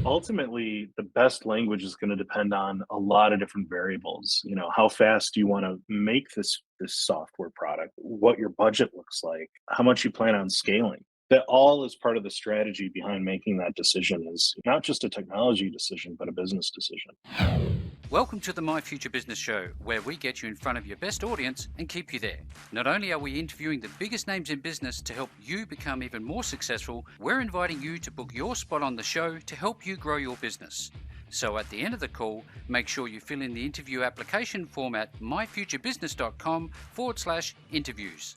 ultimately, the best language is going to depend on a lot of different variables. How fast do you want to make this software product? What your budget looks like? How much you plan on scaling? That all is part of the strategy behind making that decision. Is not just a technology decision, but a business decision. Welcome to the My Future Business Show, where we get you in front of your best audience and keep you there. Not only are we interviewing the biggest names in business to help you become even more successful, we're inviting you to book your spot on the show to help you grow your business. So at the end of the call, make sure you fill in the interview application form at myfuturebusiness.com/interviews.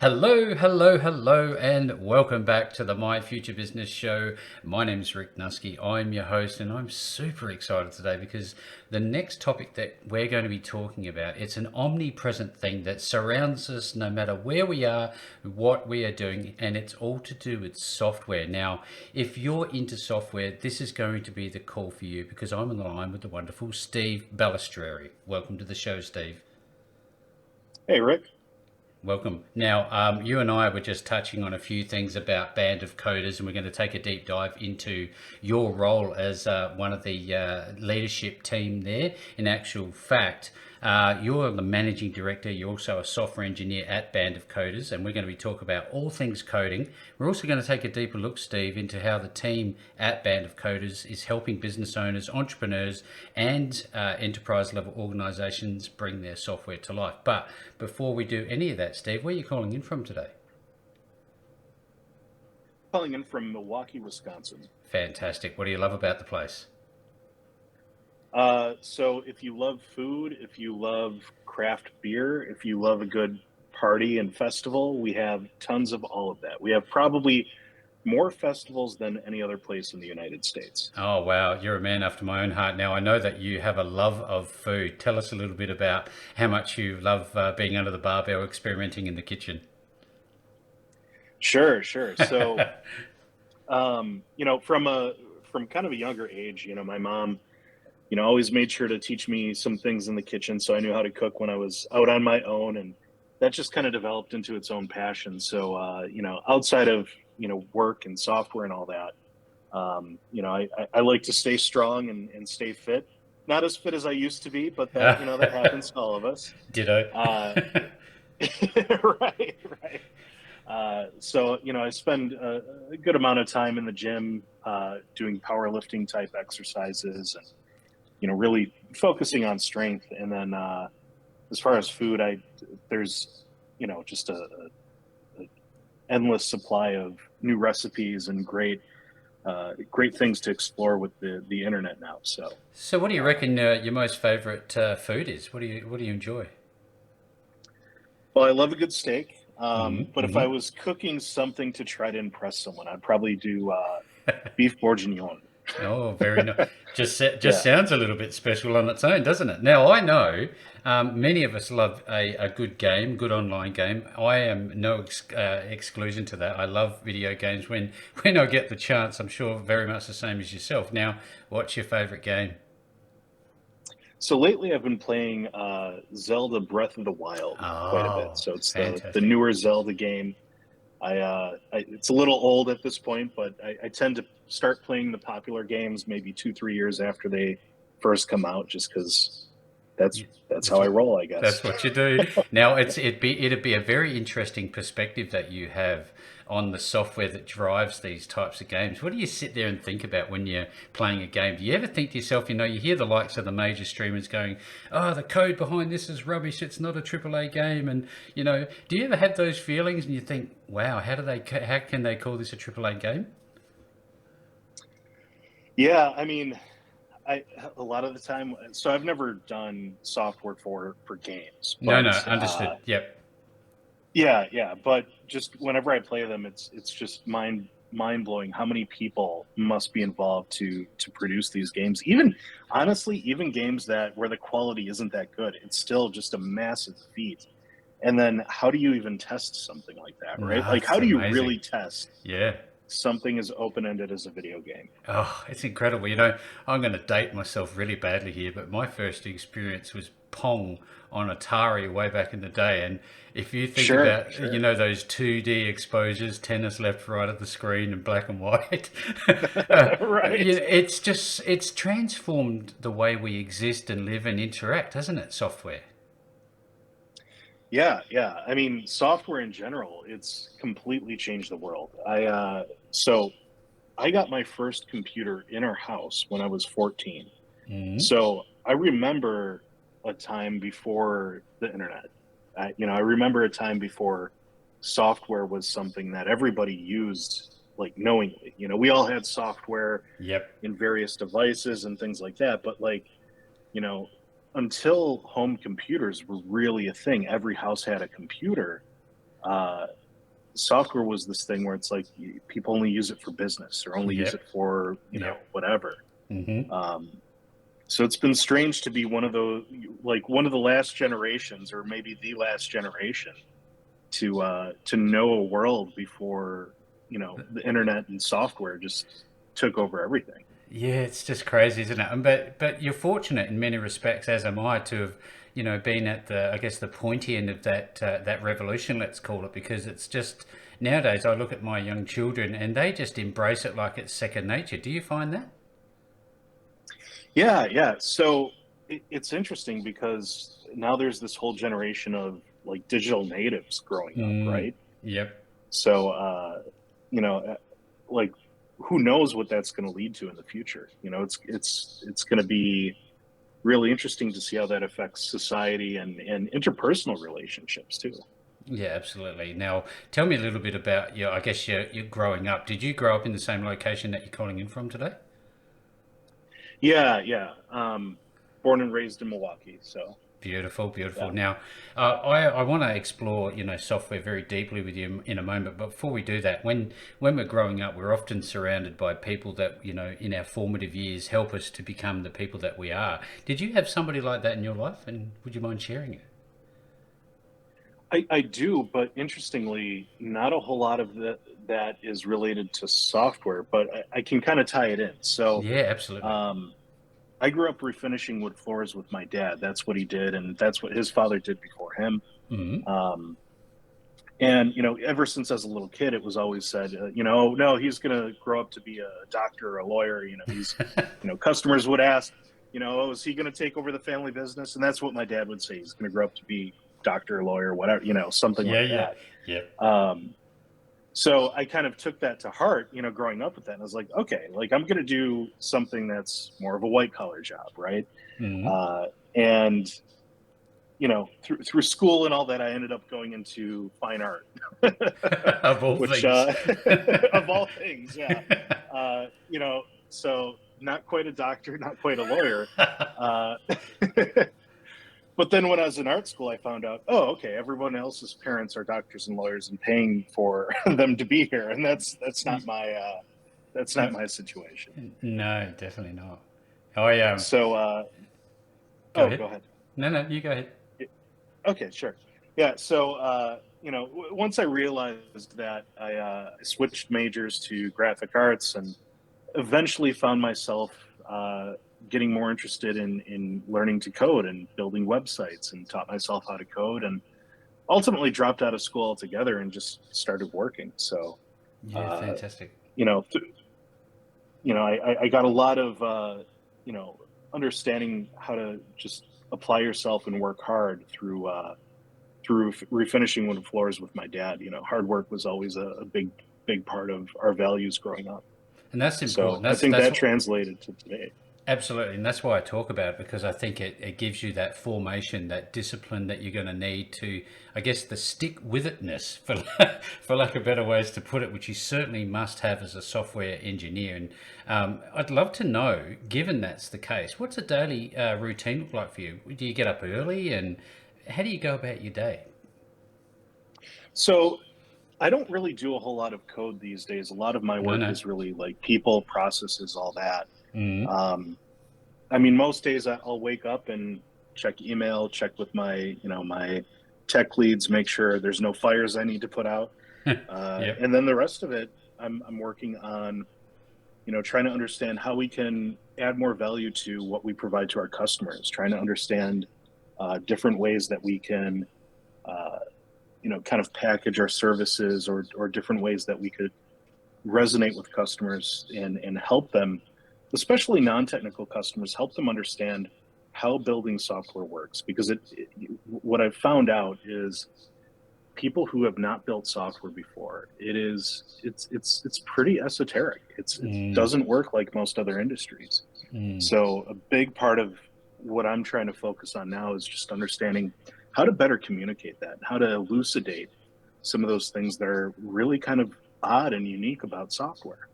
Hello, hello, hello, and welcome back to the My Future Business Show. My name is Rick Nusky. I'm your host, and I'm super excited today because the next topic that we're going to be talking about, it's an omnipresent thing that surrounds us no matter where we are, what we are doing, and it's all to do with software. Now, if you're into software, this is going to be the call for you because I'm on the line with the wonderful Steve Balistreri. Welcome to the show, Steve. Hey, Rick. Welcome. Now, you and I were just touching on a few things about Band of Coders, and we're going to take a deep dive into your role as one of the leadership team there. In actual fact, you're the managing director. You're also a software engineer at Band of Coders, and we're going to be talking about all things coding. We're also going to take a deeper look, Steve, into how the team at Band of Coders is helping business owners, entrepreneurs, and enterprise level organizations bring their software to life. But before we do any of that, Steve, where are you calling in from today? Calling in from Milwaukee, Wisconsin. Fantastic. What do you love about the place? So if you love food, if you love craft beer, if you love a good party and festival, we have tons of all of that. We have probably more festivals than any other place in the United States. Oh, wow. You're a man after my own heart. Now, I know that you have a love of food. Tell us a little bit about how much you love being under the barbell, experimenting in the kitchen. Sure. So, from kind of a younger age, my mom, always made sure to teach me some things in the kitchen, so I knew how to cook when I was out on my own, and that just kind of developed into its own passion. So, outside of work and software and all that, I like to stay strong and stay fit. Not as fit as I used to be, but that happens to all of us. Ditto. Uh, right. So, I spend a good amount of time in the gym doing powerlifting type exercises and, really focusing on strength. And then as far as food, there's, just a endless supply of new recipes and great things to explore with the internet now. So what do you reckon your most favorite food is? What do you enjoy? Well, I love a good steak. But if Mm-hmm. I was cooking something to try to impress someone, I'd probably do beef bourguignon. Oh, very nice. Just Yeah. sounds a little bit special on its own, doesn't it? Now, I know many of us love a good game, good online game. I am no exclusion to that. I love video games when I get the chance. I'm sure very much the same as yourself. Now, what's your favorite game? So lately, I've been playing Zelda Breath of the Wild quite a bit. Oh, So it's the fantastic. newer Zelda game. It's a little old at this point, but I tend to start playing the popular games maybe 2, 3 years after they first come out, just because that's Yeah, that's that's how I what roll, I guess. that's what you do. Now it'd be a very interesting perspective that you have on the software that drives these types of games. What do you sit there and think about when you're playing a game? Do you ever think to yourself, you hear the likes of the major streamers going, "Oh, the code behind this is rubbish. It's not a AAA game." And do you ever have those feelings and you think, "Wow, how can they call this a AAA game?" Yeah, I mean, I a lot of the time. So I've never done software for games, No, no, but understood. Yep. yeah. But just whenever I play them, it's just mind blowing how many people must be involved to produce these games. Even honestly, even games that where the quality isn't that good, it's still just a massive feat. And then how do you even test something like that, right? No, Like it's how do you amazing. really test Yeah. something as open ended as a video game? Oh, it's incredible. I'm going to date myself really badly here, but my first experience was Pong on Atari way back in the day. And if you think Sure, about, sure. those 2D exposures, tennis left, right of the screen and black and white, uh, Right. it's transformed the way we exist and live and interact, hasn't it, software? Yeah, yeah. I mean, software in general, it's completely changed the world. So I got my first computer in our house when I was 14. Mm. So I remember a time before the internet. I remember a time before software was something that everybody used like knowingly. We all had software Yep. in various devices and things like that, but like, you know, until home computers were really a thing, every house had a computer. Uh, Software was this thing where it's like people only use it for business or only use it Yep. for Yep. whatever. Hmm. Um, so it's been strange to be one of the last generations, or maybe the last generation, to know a world before the internet and software just took over everything. Yeah, it's just crazy, isn't it? But you're fortunate in many respects, as am I, to have been at the, I guess, the pointy end of that revolution, let's call it, because it's just nowadays I look at my young children and they just embrace it like it's second nature. Do you find that? Yeah, yeah. So it's interesting because now there's this whole generation of like digital natives growing up, Mm, right? yep. So, you know, like who knows what that's going to lead to in the future? It's going to be really interesting to see how that affects society and interpersonal relationships too. Yeah, absolutely. Now, tell me a little bit about your, I guess, your growing up. Did you grow up in the same location that you're calling in from today? Yeah, yeah. Born and raised in Milwaukee, so Beautiful, beautiful. yeah. Now, I want to explore software very deeply with you in a moment. But before we do that, when we're growing up, we're often surrounded by people that in our formative years help us to become the people that we are. Did you have somebody like that in your life, and would you mind sharing it? I do, but interestingly, not a whole lot of that is related to software, but I can kind of tie it in. So, Yeah, absolutely. um, I grew up refinishing wood floors with my dad. That's what he did, and that's what his father did before him. Mm. Um, and ever since I was a little kid, it was always said, "Oh, no, he's going to grow up to be a doctor or a lawyer." Customers would ask, "Oh, is he going to take over the family business?" And that's what my dad would say. He's going to grow up to be doctor, lawyer, whatever, something Yeah, like yeah, that. yeah. Um, so I kind of took that to heart, growing up with that. And I was like, okay, like I'm going to do something that's more of a white collar job, right? Mm. And through school and all that, I ended up going into fine art, Of all which things. of all things, yeah. Uh, you know, so not quite a doctor, not quite a lawyer. Uh, but then when I was in art school, I found out, oh, okay, everyone else's parents are doctors and lawyers and paying for them to be here, and that's not my situation. No, definitely not. I So, Go oh, ahead. go ahead. No, no, you go ahead. Okay, sure. Yeah. So, once I realized that, I switched majors to graphic arts and eventually found myself getting more interested in learning to code and building websites and taught myself how to code and ultimately dropped out of school altogether and just started working. So, Yeah, uh, fantastic. you know, th- I got a lot of, you know, understanding how to just apply yourself and work hard through refinishing wood floors with my dad. Hard work was always a big part of our values growing up. And that's important. So I think That's that what, translated to today. absolutely, and that's why I talk about it because I think it gives you that formation, that discipline that you're going to need to, I guess, the stick with itness, for lack of better ways to put it, which you certainly must have as a software engineer. And I'd love to know, given that's the case, what's a daily routine look like for you? Do you get up early, and how do you go about your day? So I don't really do a whole lot of code these days. A lot of my No, work no. is really like people, processes, all that. Mm. Um, I mean, most days I'll wake up and check email, check with my tech leads, make sure there's no fires I need to put out, Yep. and then the rest of it, I'm working on trying to understand how we can add more value to what we provide to our customers, trying to understand different ways that we can, uh, kind of package our services, or different ways that we could resonate with customers and help them, especially non-technical customers, help them understand how building software works. Because what I've found out is people who have not built software before, it's pretty esoteric. It Mm, doesn't work like most other industries. mm. So a big part of what I'm trying to focus on now is just understanding how to better communicate that, how to elucidate some of those things that are really kind of odd and unique about software.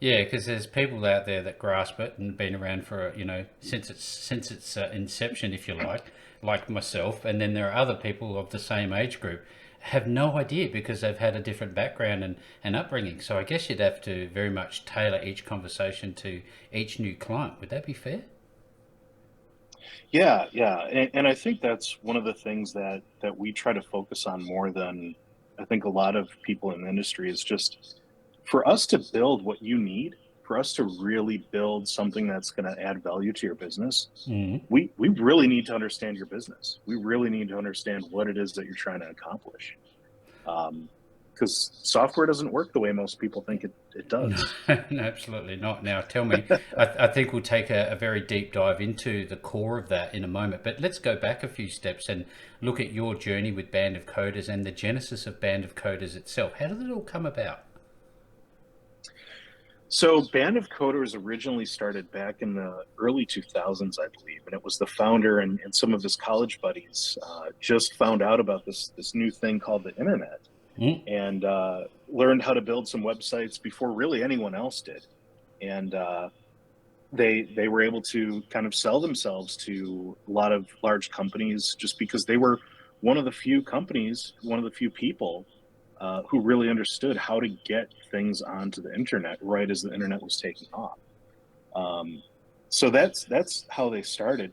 Yeah, because there's people out there that grasp it and been around for since its inception, if you like myself, and then there are other people of the same age group have no idea because they've had a different background and upbringing. So I guess you'd have to very much tailor each conversation to each new client. Would that be fair? Yeah, yeah, and I think that's one of the things that we try to focus on more than I think a lot of people in the industry, is just for us to build what you need, for us to really build something that's going to add value to your business. Mm. We really need to understand your business. We really need to understand what it is that you're trying to accomplish. Because software doesn't work the way most people think it No, does. no, absolutely not. Now, tell me, I think we'll take a very deep dive into the core of that in a moment, but let's go back a few steps and look at your journey with Band of Coders and the genesis of Band of Coders itself. How did it all come about? So, Band of Coders originally started back in the early 2000s, I believe, and it was the founder and some of his college buddies just found out about this new thing called the internet, Mm, and learned how to build some websites before really anyone else did. And they were able to kind of sell themselves to a lot of large companies just because they were one of the few companies, one of the few people who really understood how to get things onto the internet right as the internet was taking off. Um, so that's how they started.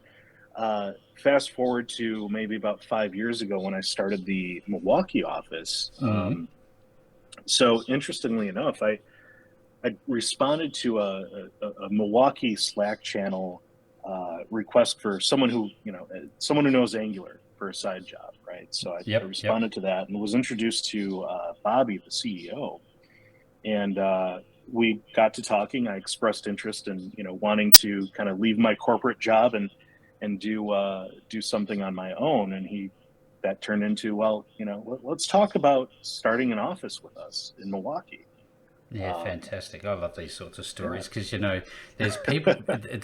Fast forward to maybe about 5 years ago when I started the Milwaukee office. mm, So interestingly enough, I responded to a Milwaukee Slack channel request for someone who knows Angular for a side job, right? So I yep, yep. responded to that and was introduced to Bobby, the CEO, and we got to talking. I expressed interest in wanting to kind of leave my corporate job and do something on my own, and he that turned into, well, let's talk about starting an office with us in Milwaukee. Yeah, Um, fantastic. I love these sorts of yeah. stories because, there's people,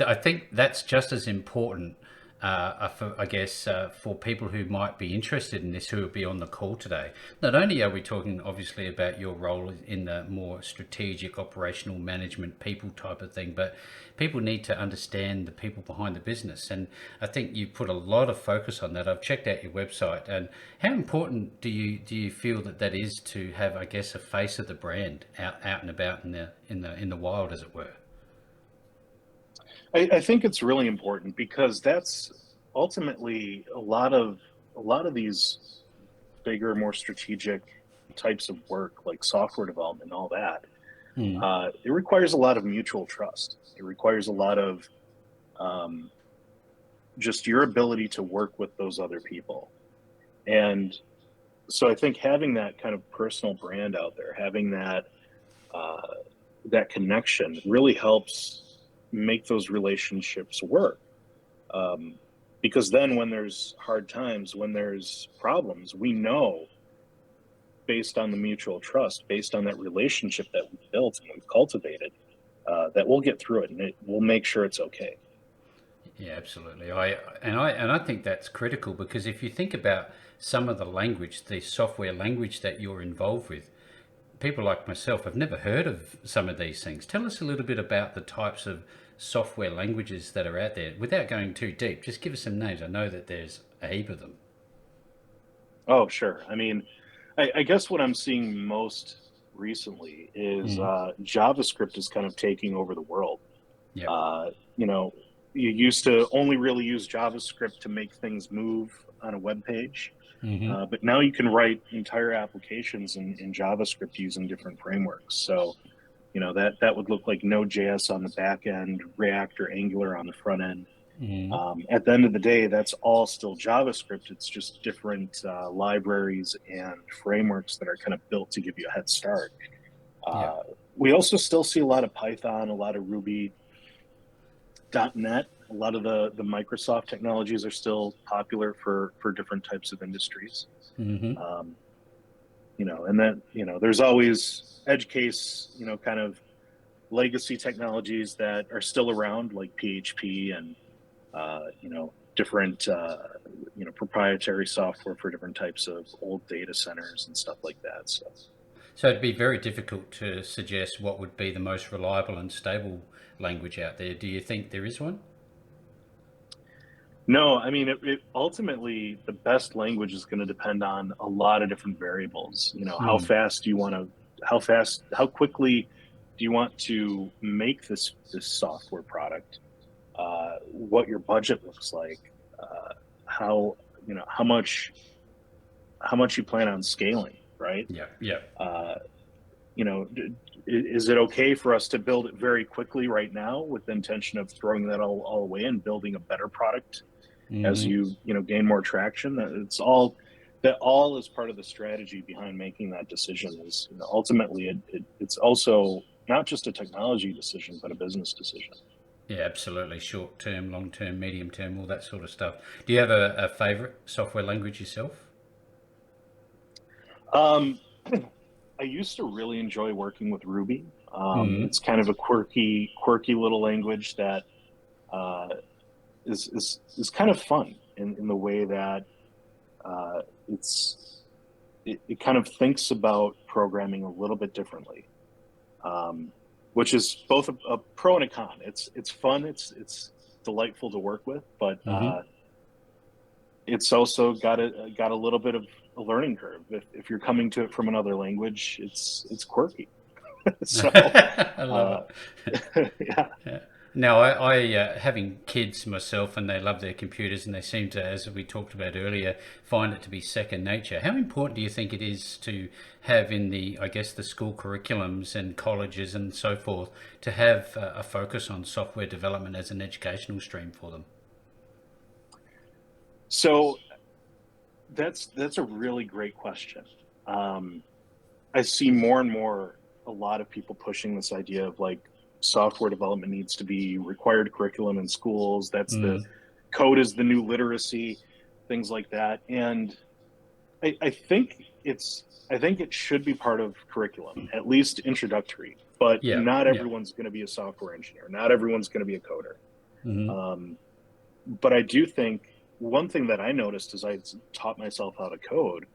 I think that's just as important, I guess, for people who might be interested in this, who will be on the call today. Not only are we talking, obviously, about your role in the more strategic, operational management, people type of thing, but people need to understand the people behind the business. And I think you put a lot of focus on that. I've checked out your website, and how important do you feel that is to have, I guess, a face of the brand out and about in the wild, as it were? I think it's really important because that's ultimately a lot of these bigger, more strategic types of work, like software development and all that. Mm. It requires a lot of mutual trust. It requires a lot of um, just your ability to work with those other people. And so I think having that kind of personal brand out there, having uh, that connection, really helps make those relationships work. Um, because then when there's hard times, when there's problems, we know, based on the mutual trust, based on that relationship that we've built and we've cultivated, that we'll get through it, and we'll make sure it's okay. Yeah, absolutely. I think that's critical because if you think about some of the language, the software language that you're involved with, people like myself have never heard of some of these things. Tell us a little bit about the types of software languages that are out there without going too deep. Just give us some names. I know that there's a heap of them. Oh, sure. I mean, I guess what I'm seeing most recently is Mm. JavaScript is kind of taking over the world. Yep. Uh, you know, you used to only really use JavaScript to make things move on a web page. Hmm. But now you can write entire applications in JavaScript using different frameworks. So, that would look like Node.js on the back end, React or Angular on the front end. Mm. At the end of the day, that's all still JavaScript. It's just different libraries and frameworks that are kind of built to give you a head start. Yeah. Uh, we also still see a lot of Python, a lot of Ruby, .NET. A lot of the Microsoft technologies are still popular for different types of industries. Hmm. Um, and then there's always edge case, kind of legacy technologies that are still around, like PHP and different proprietary software for different types of old data centers and stuff like that. So So it'd be very difficult to suggest what would be the most reliable and stable language out there. Do you think there is one? no, I mean, it ultimately the best language is going to depend on a lot of different variables. How Mm. fast do you want to, how quickly do you want to make this software product? What your budget looks like, how how much you plan on scaling, right? Yeah. Yeah. Uh, is it okay for us to build it very quickly right now with the intention of throwing that all away and building a better product as Hmm. you gain more traction? That all is part of the strategy behind making that decision. Is ultimately it's also not just a technology decision but a business decision. Yeah, absolutely. Short term, long term, medium term, all that sort of stuff. Do you have a favorite software language yourself? Um, I used to really enjoy working with Ruby. Mm. It's kind of a quirky little language that uh, is kind of fun in the way that uh, it's it kind of thinks about programming a little bit differently, um, which is both a pro and a con. It's fun. It's delightful to work with, but Hmm. it's also got a little bit of a learning curve. If you're coming to it from another language, it's quirky. So, I love uh, it. yeah. Yeah. Now, I having kids myself, and they love their computers, and they seem to, as we talked about earlier, find it to be second nature. How important do you think it is to have in the, I guess, the school curriculums and colleges and so forth, to have a focus on software development as an educational stream for them? So that's a really great question. Um, I see more and more a lot of people pushing this idea of like software development needs to be required curriculum in schools. That's the Mm. code is the new literacy, things like that. And I think it should be part of curriculum, at least introductory. But Yeah, not yeah. everyone's going to be a software engineer. Not everyone's going to be a coder. Hmm. Um, but I do think one thing that I noticed as I taught myself how to code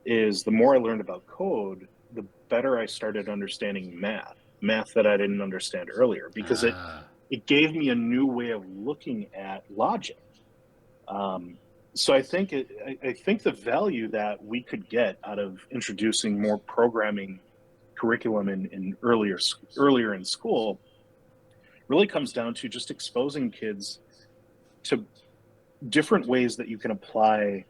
is the more I learned about code, the better I started understanding math that I didn't understand earlier, because it Ah, it gave me a new way of looking at logic. Um, so I think the value that we could get out of introducing more programming curriculum in earlier in school really comes down to just exposing kids to different ways that you can apply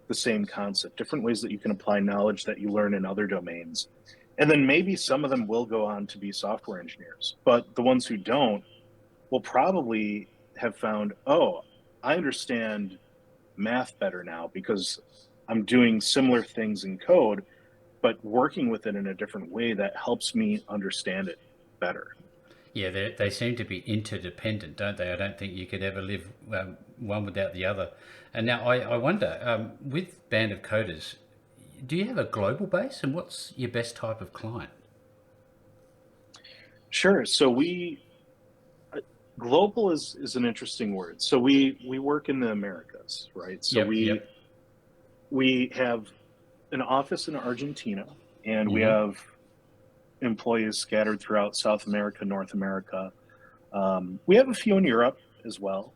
the same concept, different ways that you can apply knowledge that you learn in other domains. And then maybe some of them will go on to be software engineers, but the ones who don't will probably have found, oh, I understand math better now because I'm doing similar things in code, but working with it in a different way that helps me understand it better. yeah. They seem to be interdependent, don't they? I don't think you could ever live one without the other. And now I wonder, with Band of Coders, do you have a global base, and what's your best type of client? Sure. So global is an interesting word. So we work in the Americas, right? So Yep, we yep. we have an office in Argentina, and we Hmm. have employees scattered throughout South America, North America. We have a few in Europe as well,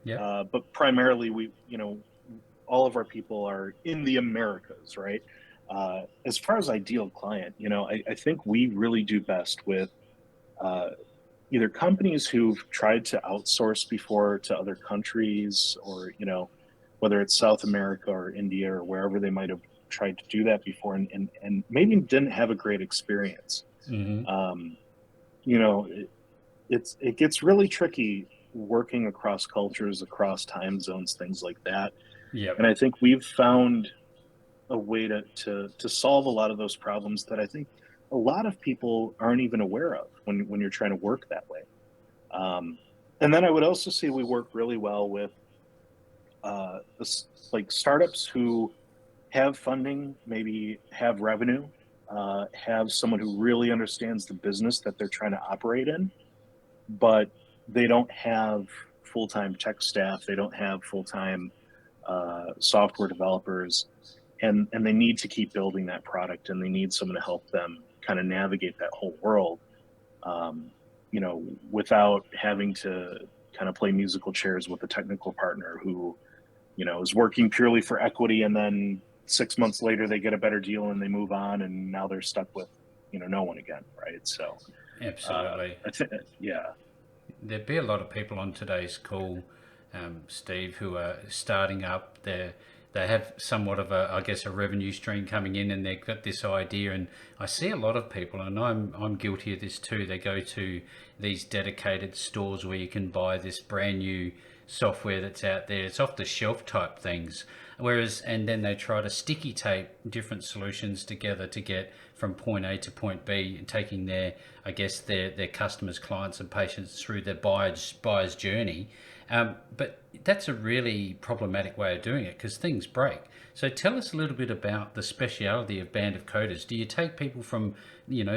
Yep. but primarily all of our people are in the Americas, right? As far as ideal client, I think we really do best with uh, either companies who've tried to outsource before to other countries, or whether it's South America or India or wherever they might have tried to do that before, and maybe didn't have a great experience. Hmm. um, it gets really tricky working across cultures, across time zones, things like that. Yep. And I think we've found a way to solve a lot of those problems that I think a lot of people aren't even aware of when you're trying to work that way. Um, and then I would also say we work really well with like startups who have funding, maybe have revenue, have someone who really understands the business that they're trying to operate in, but they don't have full-time tech staff. They don't have full-time software developers, and they need to keep building that product, and they need someone to help them kind of navigate that whole world, um, without having to kind of play musical chairs with a technical partner who, is working purely for equity, and then 6 months later they get a better deal and they move on, and now they're stuck with, no one again, right? So, Absolutely. yeah, There'd be a lot of people on today's call, Steve, who are starting up. They have somewhat of a, I guess, a revenue stream coming in, and they've got this idea. And I see a lot of people, and I'm guilty of this too. They go to these dedicated stores where you can buy this brand new software that's out there. It's off the shelf type things. And then they try to sticky tape different solutions together to get from point A to point B, taking I guess, their customers, clients, and patients through their buyer's journey. But that's a really problematic way of doing it because things break. So tell us a little bit about the speciality of Band of Coders. Do you take people from,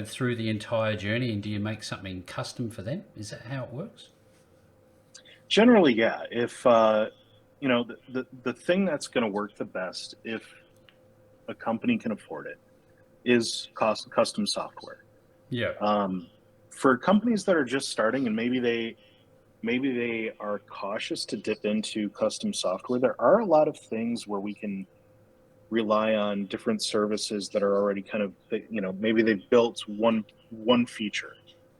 through the entire journey, and do you make something custom for them? Is that how it works? generally, yeah. If the thing that's going to work the best, if a company can afford it, is custom software. Yeah. For companies that are just starting, and maybe they are cautious to dip into custom software, there are a lot of things where we can rely on different services that are already kind of, maybe they've built one feature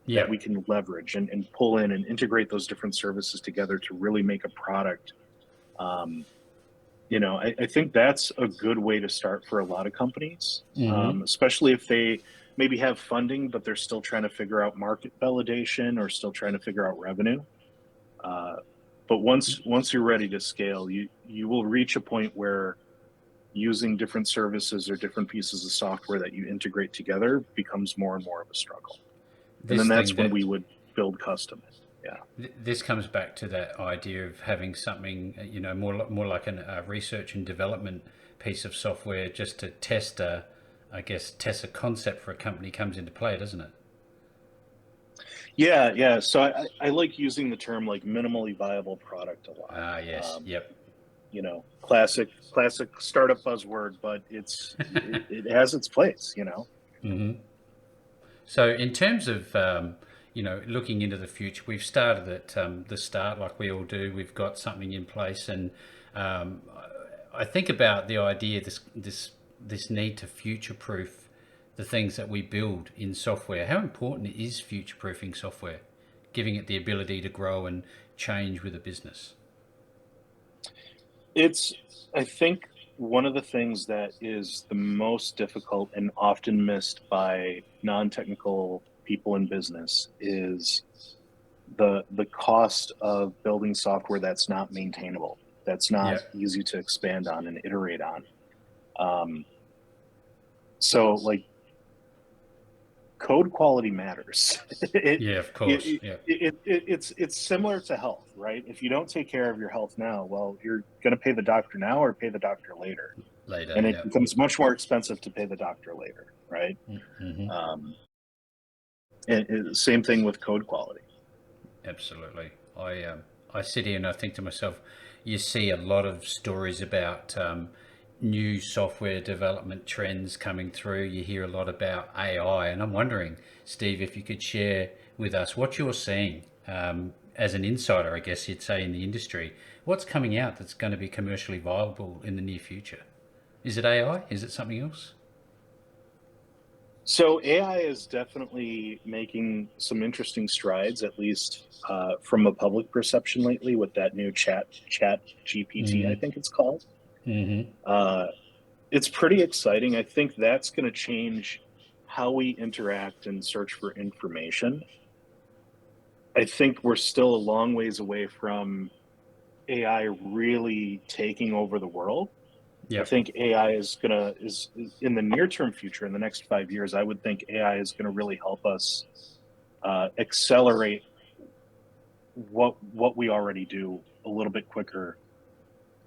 that Yeah. we can leverage and pull in and integrate those different services together to really make a product. um, I think that's a good way to start for a lot of companies, Mm-hmm. especially if they maybe have funding but they're still trying to figure out market validation or still trying to figure out revenue. uh, but once you're ready to scale, you will reach a point where using different services or different pieces of software that you integrate together becomes more and more of a struggle. And then This thing that's when that we would build custom. Yeah. this comes back to that idea of having something, more like a research and development piece of software just to test a concept for a company comes into play, doesn't it? Yeah. So I like using the term like minimally viable product a lot. Ah, yes. Yep. Classic startup buzzword, but it has its place. Hmm. So, in terms of looking into the future, we've started at the start, like we all do. We've got something in place, and um, I think about the idea this need to future proof the things that we build in software. How important is future proofing software, giving it the ability to grow and change with a business? It's, I think, one of the things that is the most difficult and often missed by non-technical people in business is the cost of building software that's not maintainable, that's not Yeah. easy to expand on and iterate on. Um, so like code quality matters. it, Yeah. Of course. it, Yeah. it's similar to health, right? If you don't take care of your health now, well, you're going to pay the doctor now or pay the doctor later, Later. and it Yeah. becomes much more expensive to pay the doctor later, right? Mm-hmm. um, and same thing with code quality. Absolutely. I sit here and I think to myself, you see a lot of stories about new software development trends coming through. You hear a lot about AI, and I'm wondering, Steve, if you could share with us what you're seeing as an insider, I guess you'd say, in the industry. What's coming out that's going to be commercially viable in the near future? Is it AI? Is it something else? So AI is definitely making some interesting strides, at least from a public perception lately, with that new chat GPT, I Mm-hmm. think it's called. Mm-hmm. Uh, it's pretty exciting. I think that's going to change how we interact and search for information. I think we're still a long ways away from AI really taking over the world. I Yep. think AI is in the near term future, in the next 5 years. I would think AI is going to really help us accelerate what we already do a little bit quicker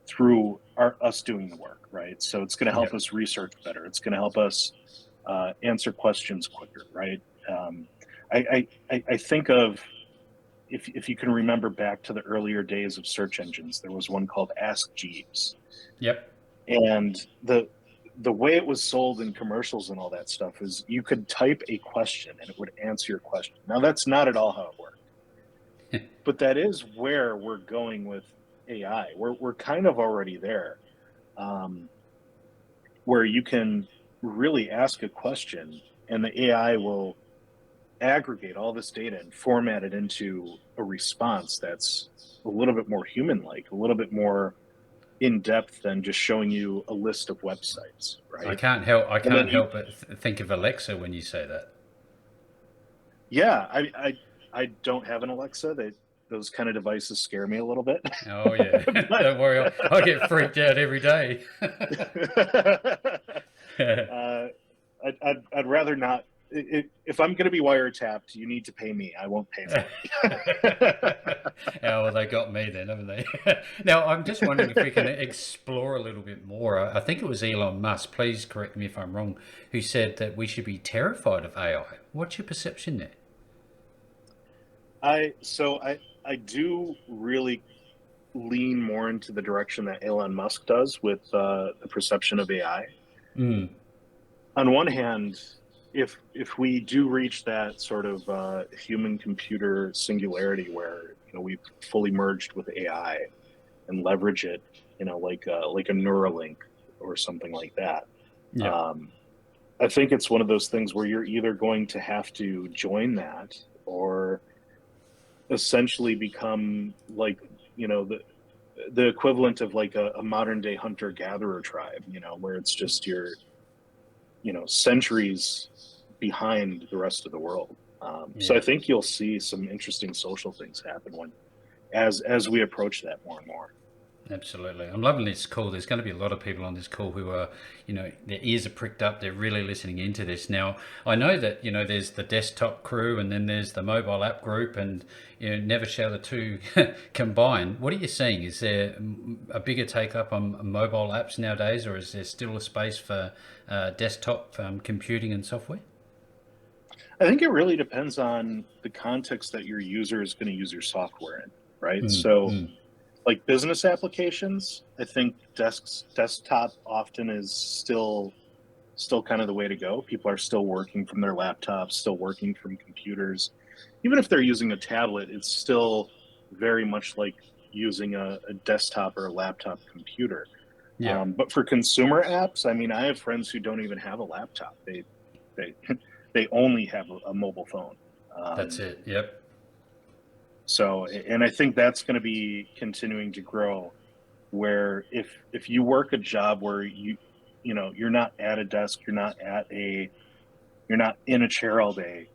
through us doing the work, right? So it's going to help Yep. us research better. It's going to help us answer questions quicker, right? Um, I think of, if you can remember back to the earlier days of search engines, there was one called Ask Jeeves, Yep. and the way it was sold in commercials and all that stuff is you could type a question and it would answer your question. Now that's not at all how it works, but that is where we're going with AI. We're kind of already there, um, where you can really ask a question and the AI will aggregate all this data and format it into a response that's a little bit more human like, a little bit more in depth than just showing you a list of websites, I right? can't help. I And then can't help but think of Alexa when you say that. yeah, I don't have an Alexa. Those kind of devices scare me a little bit, Oh yeah. but Don't worry. I get freaked out every day. uh, I'd rather not. If I'm going to be wiretapped, you need to pay me. I won't pay for Oh, well, they got me then, haven't they? Now, I'm just wondering if we can it. explore a little bit more. I think it was Elon Musk, please correct me if I'm wrong, who said that we should be terrified of AI. What's your perception there? I do really lean more into the direction that Elon Musk does with the perception of AI. Mm, On one hand, if we do reach that sort of human computer singularity where we've fully merged with AI and leverage it, like a Neuralink or something like that, yeah. um, I think it's one of those things where you're either going to have to join that or essentially become like the equivalent of like a modern day hunter gatherer tribe, where it's just your centuries behind the rest of the world. So I Yeah. think you'll see some interesting social things happen as we approach that more and more. Absolutely. I'm loving this call. There's going to be a lot of people on this call who are, their ears are pricked up. They're really listening into this. Now, I know that, there's the desktop crew and then there's the mobile app group and, never shall the two combine. What are you seeing? Is there a bigger take up on mobile apps nowadays, or is there still a space for desktop computing and software? I think it really depends on the context that your user is going to use your software in, right? Mm, So, mm. like business applications, I think desktop often is still kind of the way to go. People are still working from their laptops, still working from computers. Even if they're using a tablet, it's still very much like using a desktop or a laptop computer. Yeah, But for consumer apps, I mean, I have friends who don't even have a laptop. They they only have a mobile phone. that's Um, it. Yep. and I think that's going to be continuing to grow. Where if you work a job where you're not at a desk, you're not in a chair all day,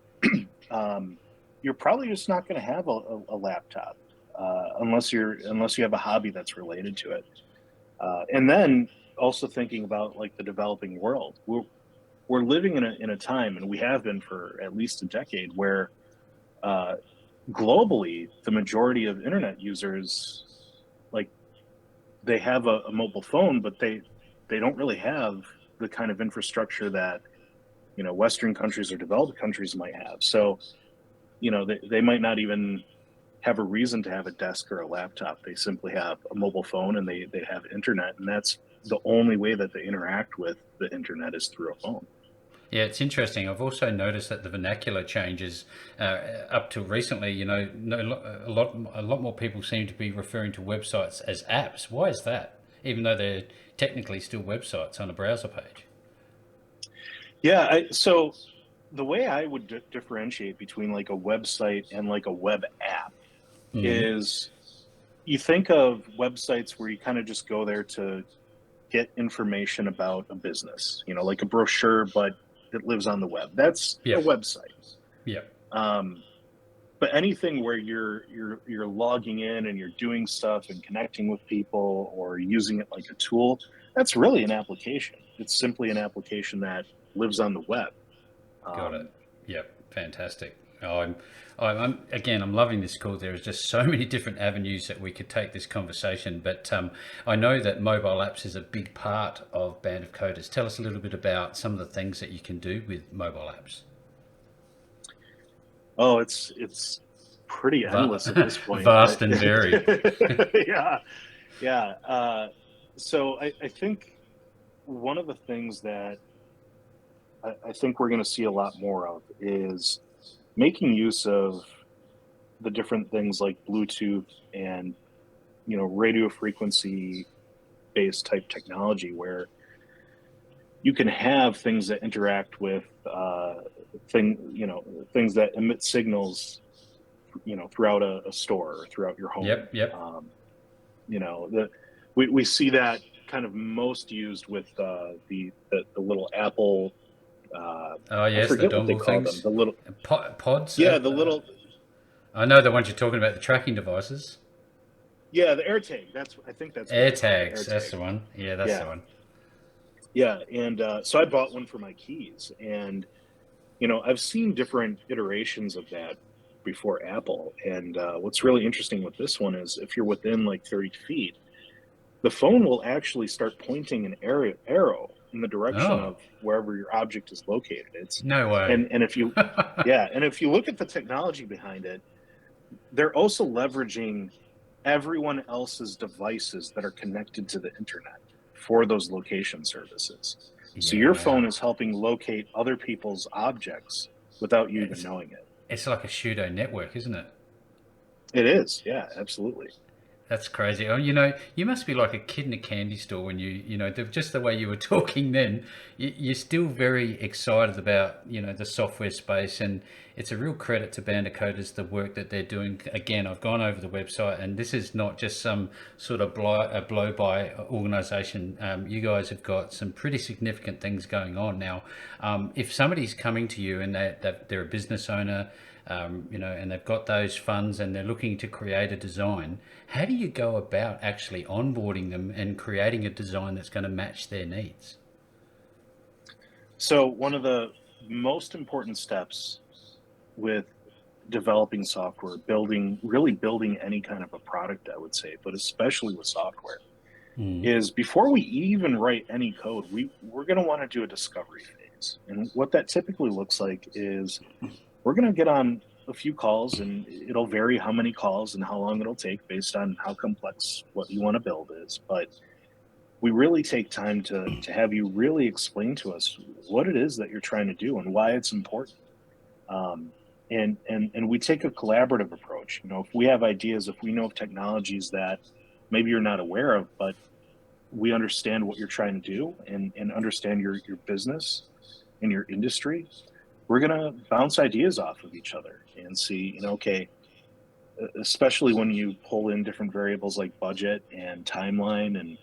um, you're probably just not going to have a laptop unless you have a hobby that's related to it. And then also thinking about like the developing world, we're living in a time, and we have been for at least a decade, where uh, globally the majority of internet users, like, they have a mobile phone, but they don't really have the kind of infrastructure that Western countries or developed countries might have. So they might not even have a reason to have a desk or a laptop. They simply have a mobile phone and they have internet, and that's the only way that they interact with the internet is through a phone. Yeah, it's interesting. I've also noticed that the vernacular changes up till recently. A lot more people seem to be referring to websites as apps. Why is that? Even though they're technically still websites on a browser page. Yeah, so the way I would differentiate between like a website and like a web app Mm. is, you think of websites where you kind of just go there to get information about a business, like a brochure, but it lives on the web. That's a Yep. website. Yep. Um, but anything where you're logging in and you're doing stuff and connecting with people or using it like a tool, that's really an application. It's simply an application that lives on the web. Got it. Um, Yep. Fantastic. Oh, I'm again. I'm loving this call. There is just so many different avenues that we could take this conversation. But I know that mobile apps is a big part of Band of Coders. Tell us a little bit about some of the things that you can do with mobile apps. oh, it's pretty endless at this point, but Vast and varied. yeah, yeah. So I think one of the things that I think we're going to see a lot more of is making use of the different things like Bluetooth and radio frequency based type technology where you can have things that interact with things that emit signals throughout a store or throughout your home. Yep. Yep. The we see that kind of most used with the little Apple. Oh I yes, the forget what they dongle call them. things. The little Pods. yeah, the little I know the ones you're talking about. The tracking devices. yeah, the AirTag. I think that's what Air they're called. The tags. That's AirTag. the one. Yeah, that's the Yeah, one. yeah. And so I bought one for my keys, and I've seen different iterations of that before Apple. And what's really interesting with this one is if you're within like 30 feet, the phone will actually start pointing an arrow in the direction Oh, of wherever your object is located. It's no way. and if you yeah, and if you look at the technology behind it, they're also leveraging everyone else's devices that are connected to the internet for those location services. So Yeah, your phone wow. is helping locate other people's objects without you even It's knowing it. it's like a pseudo network, isn't it? It is, yeah, absolutely. That's crazy. Oh, you must be like a kid in a candy store when just the way you were talking then. You're still very excited about, the software space, and it's a real credit to Bandicoders, the work that they're doing. Again, I've gone over the website, and this is not just some sort of blow-by organization. You guys have got some pretty significant things going on now. If somebody's coming to you and they're a business owner, and they've got those funds and they're looking to create a design, how do you go about actually onboarding them and creating a design that's going to match their needs? So one of the most important steps with developing software, really building any kind of a product, I would say, but especially with software, Mm. is before we even write any code, we're going to want to do a discovery phase. And what that typically looks like is we're going to get on a few calls, and it'll vary how many calls and how long it'll take based on how complex what you want to build is. But we really take time to have you really explain to us what it is that you're trying to do and why it's important. Um, and we take a collaborative approach. If we have ideas, if we know of technologies that maybe you're not aware of, but we understand what you're trying to do and understand your business and your industry, we're going to bounce ideas off of each other and see, okay, especially when you pull in different variables like budget and timeline and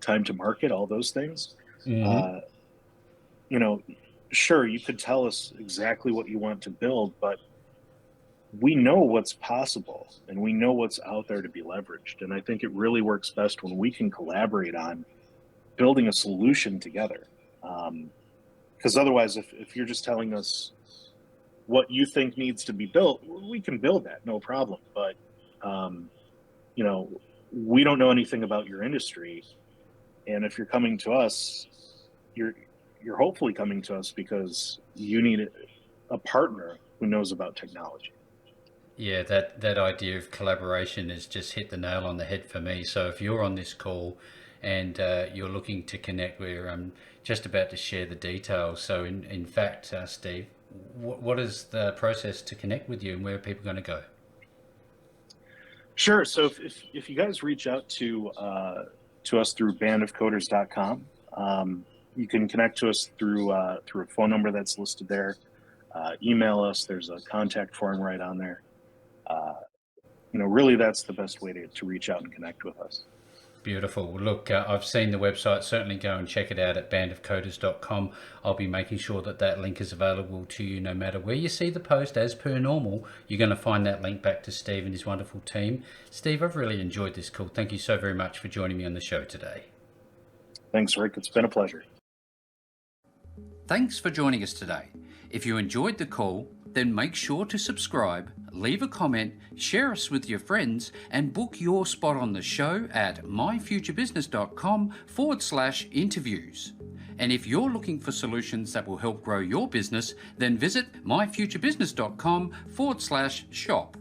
time to market, all those things. Hmm. Uh, you know, sure, you could tell us exactly what you want to build, but we know what's possible and we know what's out there to be leveraged. And I think it really works best when we can collaborate on building a solution together. Because otherwise, if you're just telling us what you think needs to be built, we can build that, no problem. But um, you know, we don't know anything about your industry, and if you're coming to us, you're you're hopefully coming to us because you need a partner who knows about technology. Yeah, that idea of collaboration has just hit the nail on the head for me. So if you're on this call and you're looking to connect, we're just about to share the details. So in fact, Steve, what is the process to connect with you, and where are people going to go? Sure. So if you guys reach out to us through bandofcoders.com, you can connect to us through a phone number that's listed there. Email us. There's a contact form right on there. Uh, really, that's the best way to reach out and connect with us. beautiful. Look, I've seen the website. Certainly go and check it out at bandofcoders.com. I'll be making sure that that link is available to you no matter where you see the post. As per normal, you're going to find that link back to Steve and his wonderful team. Steve, I've really enjoyed this call. Thank you so very much for joining me on the show today. Thanks, Rick. It's been a pleasure. Thanks for joining us today. If you enjoyed the call, then make sure to subscribe, leave a comment, share us with your friends, and book your spot on the show at myfuturebusiness.com/interviews. And if you're looking for solutions that will help grow your business, then visit myfuturebusiness.com/shop.